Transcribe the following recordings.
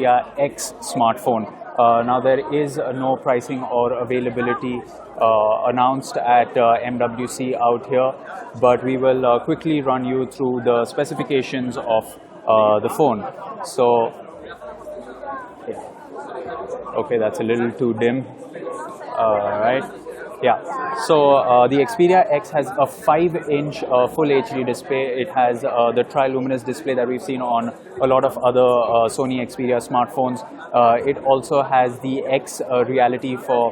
Xperia X smartphone. Now there is no pricing or availability announced at MWC out here, but we will quickly run you through the specifications of the phone. So, yeah. Okay, that's a little too dim. Right. Yeah, so the Xperia X has a 5-inch full HD display. It has the tri-luminous display that we've seen on a lot of other Sony Xperia smartphones. It also has the X reality for,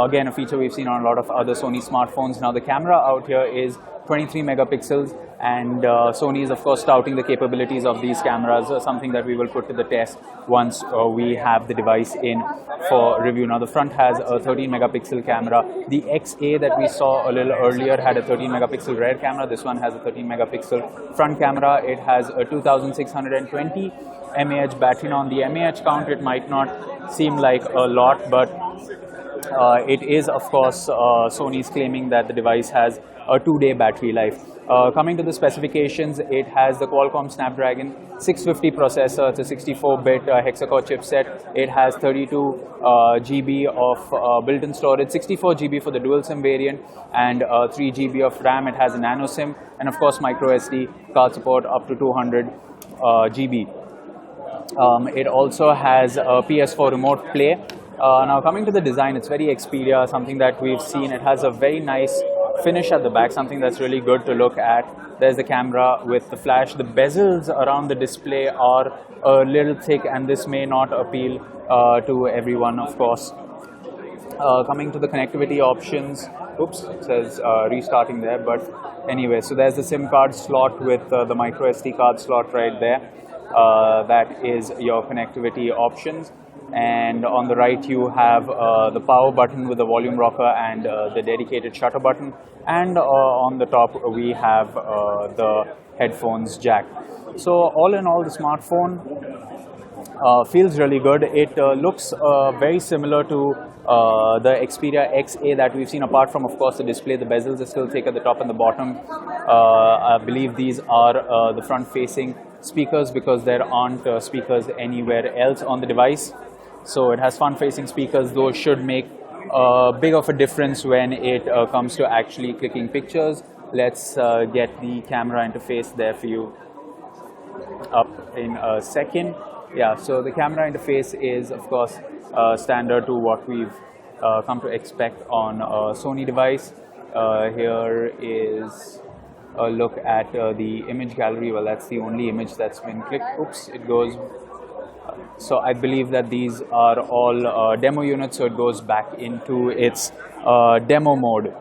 again, a feature we've seen on a lot of other Sony smartphones. Now the camera out here is 23 megapixels, and Sony is of course touting the capabilities of these cameras, something that we will put to the test once we have the device in for review. Now the front has a 13 megapixel camera. The XA that we saw a little earlier had a 13 megapixel rear camera. This one has a 13 megapixel front camera. It has a 2620 mAh battery. Now on the mAh count it might not seem like a lot, but it is of course Sony's claiming that the device has a 2-day battery life. Coming to the specifications, it has the Qualcomm Snapdragon 650 processor. It's a 64-bit hexa-core chipset. It has 32 GB of built-in storage, 64 GB for the dual SIM variant, and 3 GB of RAM. It has a nano SIM, and of course micro SD card support up to 200 GB. It also has a PS4 remote play. Now coming to the design, it's very Xperia, something that we've seen. It has a very nice finish at the back, something that's really good to look at. There's the camera with the flash. The bezels around the display are a little thick, and this may not appeal to everyone, of course. Coming to the connectivity options, oops, it says restarting there, but anyway, so there's the SIM card slot with the micro SD card slot right there. That is your connectivity options. And on the right you have the power button with the volume rocker and the dedicated shutter button, and on the top we have the headphones jack. So all in all, the smartphone feels really good. It looks very similar to the Xperia XA that we've seen, apart from of course the display. The bezels are still thick at the top and the bottom. I believe these are the front facing speakers, because there aren't speakers anywhere else on the device. So it has front-facing speakers. Those should make big of a difference when it comes to actually clicking pictures. Let's get the camera interface there for you up in a second. Yeah, so the camera interface is of course standard to what we've come to expect on a Sony device. Here is a look at the image gallery. Well, that's the only image that's been clicked. Oops, it goes. So I believe that these are all demo units, so it goes back into its demo mode.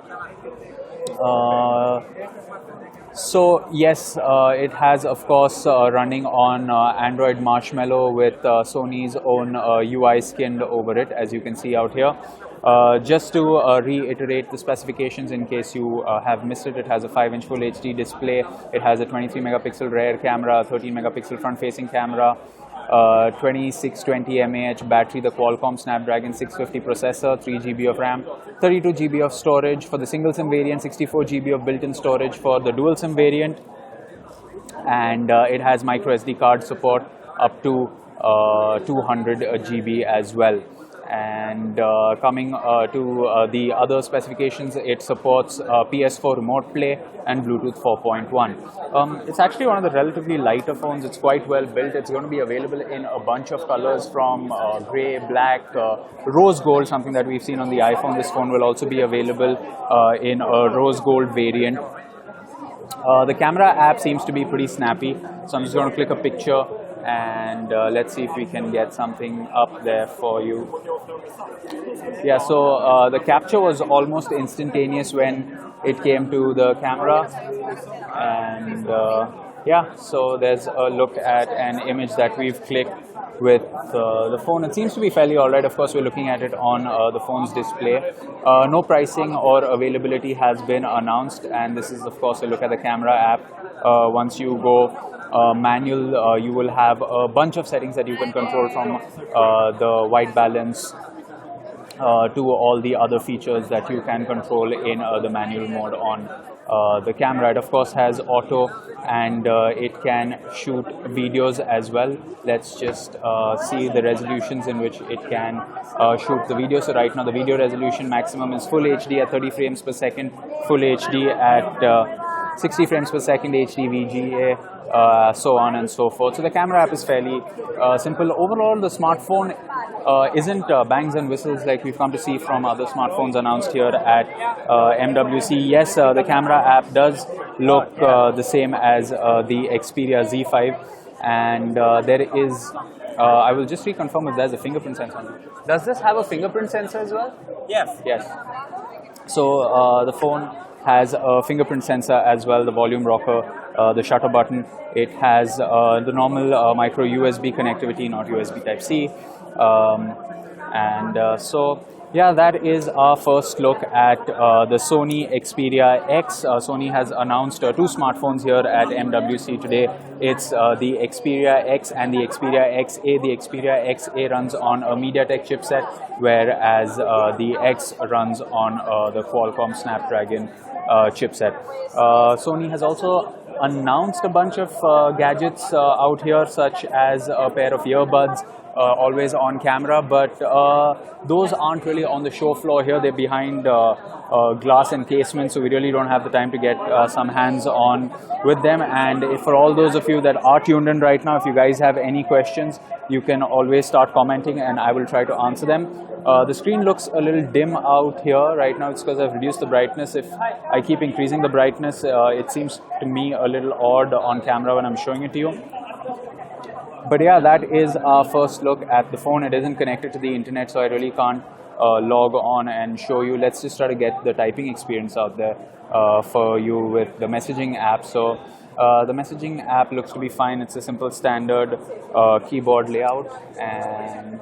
So yes, it has of course running on Android Marshmallow with Sony's own UI skinned over it, as you can see out here. Just to reiterate the specifications in case you have missed it, it has a 5-inch full HD display. It has a 23 megapixel rear camera, 13 megapixel front facing camera, 2620 mAh battery, the Qualcomm Snapdragon 650 processor, 3 GB of RAM, 32 GB of storage for the single SIM variant, 64 GB of built-in storage for the dual SIM variant, and it has micro SD card support up to 200 GB as well. And coming to the other specifications, it supports PS4 remote play and Bluetooth 4.1. It's actually one of the relatively lighter phones. It's quite well built. It's going to be available in a bunch of colors, from grey, black, rose gold, something that we've seen on the iPhone. This phone will also be available in a rose gold variant. The camera app seems to be pretty snappy, so I'm just going to click a picture and let's see if we can get something up there for you. Yeah, so the capture was almost instantaneous when it came to the camera, and yeah, so there's a look at an image that we've clicked with the phone. It seems to be fairly alright. Of course, we're looking at it on the phone's display. No pricing or availability has been announced, and this is of course a look at the camera app. Once you go manual, you will have a bunch of settings that you can control, from the white balance to all the other features that you can control in the manual mode on the camera. It of course has auto, and it can shoot videos as well. Let's just see the resolutions in which it can shoot the video. So right now the video resolution maximum is full HD at 30 frames per second, full HD at 60 frames per second, HD VGA, so on and so forth. So the camera app is fairly simple. Overall, the smartphone isn't bangs and whistles like we've come to see from other smartphones announced here at MWC. Yes, the camera app does look the same as the Xperia Z5, and there is, I will just reconfirm if there's a fingerprint sensor. Does this have a fingerprint sensor as well? Yes. Yes. So the phone has a fingerprint sensor as well, the volume rocker, the shutter button. It has the normal micro USB connectivity, not USB Type-C. So yeah, that is our first look at the Sony Xperia X. Sony has announced two smartphones here at MWC today. It's the Xperia X and the Xperia XA. The Xperia XA runs on a MediaTek chipset, whereas the X runs on the Qualcomm Snapdragon chipset. Sony has also announced a bunch of gadgets out here, such as a pair of earbuds, always on camera, but those aren't really on the show floor here. They're behind glass encasement, so we really don't have the time to get some hands on with them. And for all those of you that are tuned in right now, if you guys have any questions, you can always start commenting and I will try to answer them. The screen looks a little dim out here right now. It's because I've reduced the brightness. If I keep increasing the brightness, it seems to me a little odd on camera when I'm showing it to you. But yeah, that is our first look at the phone. It isn't connected to the internet, so I really can't log on and show you. Let's just try to get the typing experience out there for you with the messaging app. So the messaging app looks to be fine. It's a simple standard keyboard layout, and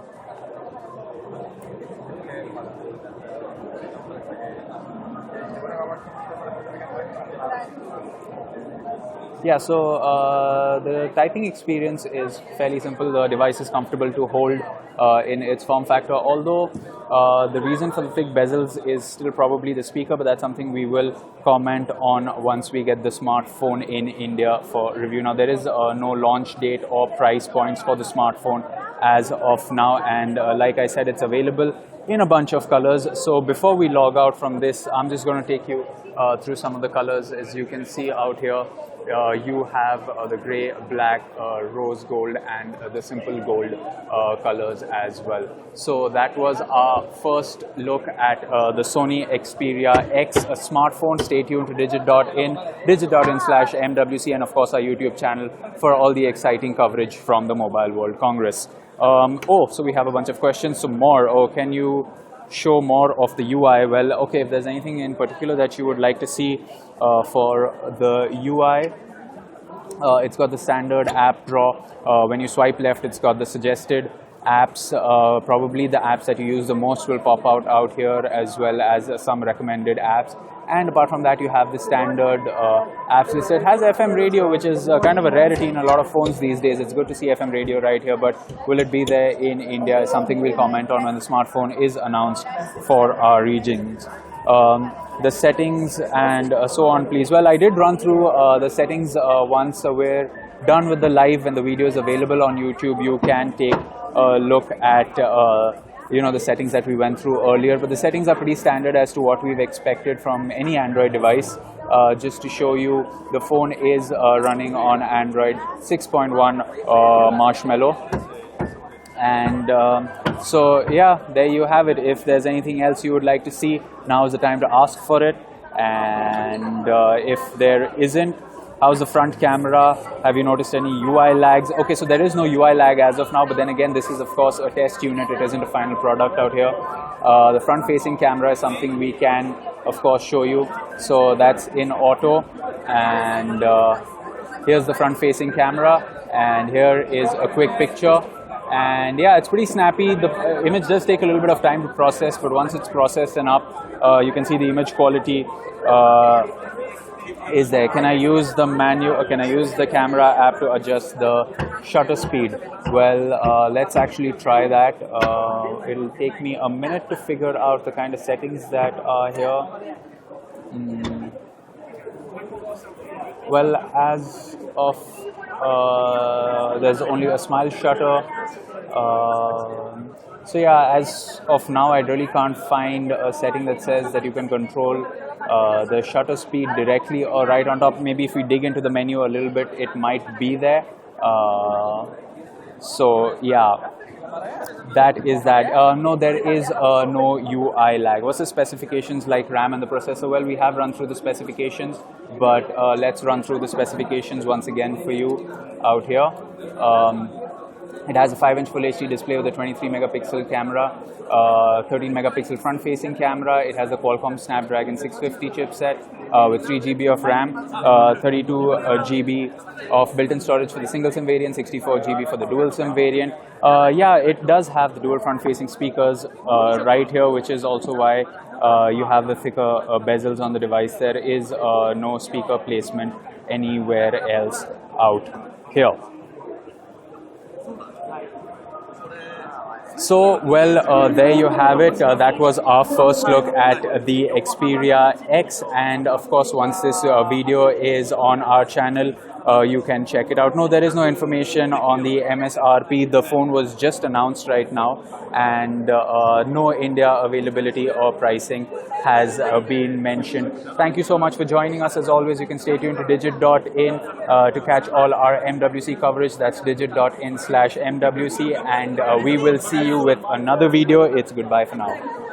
yeah, so the typing experience is fairly simple. The device is comfortable to hold in its form factor, although the reason for the thick bezels is still probably the speaker, but that's something we will comment on once we get the smartphone in India for review. Now, there is no launch date or price points for the smartphone as of now, and like I said, it's available in a bunch of colors. So before we log out from this, I'm just going to take you through some of the colors. As you can see out here, you have the grey, black, rose gold, and the simple gold colors as well. So that was our first look at the Sony Xperia X, a smartphone. Stay tuned to digit.in, digit.in/MWC, and of course our YouTube channel for all the exciting coverage from the Mobile World Congress. So we have a bunch of questions. Some more. Oh, can you show more of the UI? Well, okay, if there's anything in particular that you would like to see for the UI, it's got the standard app drawer. When you swipe left, it's got the suggested apps. Probably the apps that you use the most will pop out here, as well as some recommended apps. And apart from that, you have the standard apps list. It has FM radio, which is kind of a rarity in a lot of phones these days. It's good to see FM radio right here, but will it be there in India is something we'll comment on when the smartphone is announced for our regions. The settings and so on, please. Well, I did run through the settings once. We're done with the live. When the video is available on YouTube, you can take a look at the settings that we went through earlier, but the settings are pretty standard as to what we've expected from any Android device. Just to show you, the phone is running on Android 6.1 Marshmallow, and so yeah, there you have it. If there's anything else you would like to see, now is the time to ask for it. And if there isn't, how's the front camera? Have you noticed any UI lags? Okay, so there is no UI lag as of now, but then again, this is of course a test unit. It isn't a final product out here. The front-facing camera is something we can, of course, show you. So that's in auto, and here's the front-facing camera, and here is a quick picture. And yeah, it's pretty snappy. The image does take a little bit of time to process, but once it's processed and up, you can see the image quality is there. Can I use the menu, or can I use the camera app to adjust the shutter speed? Well, let's actually try that. It'll take me a minute to figure out the kind of settings that are here. Well, as of there's only a smile shutter. So yeah, as of now, I really can't find a setting that says that you can control the shutter speed directly or right on top. Maybe if we dig into the menu a little bit, it might be there. So yeah, that is that. No, there is no UI lag. What's the specifications like RAM and the processor? Well, we have run through the specifications, but let's run through the specifications once again for you out here. It has a 5-inch Full HD display with a 23 megapixel camera, 13 megapixel front-facing camera. It has a Qualcomm Snapdragon 650 chipset with 3 GB of RAM, 32 GB of built-in storage for the single SIM variant, 64 GB for the dual SIM variant. Yeah, it does have the dual front-facing speakers right here, which is also why you have the thicker bezels on the device. There is no speaker placement anywhere else out here. So, well, there you have it. That was our first look at the Xperia X, and of course, once this video is on our channel, you can check it out. No, there is no information on the MSRP. The phone was just announced right now, and no India availability or pricing has been mentioned. Thank you so much for joining us. As always, you can stay tuned to digit.in to catch all our MWC coverage. That's digit.in/MWC, and we will see you with another video. It's goodbye for now.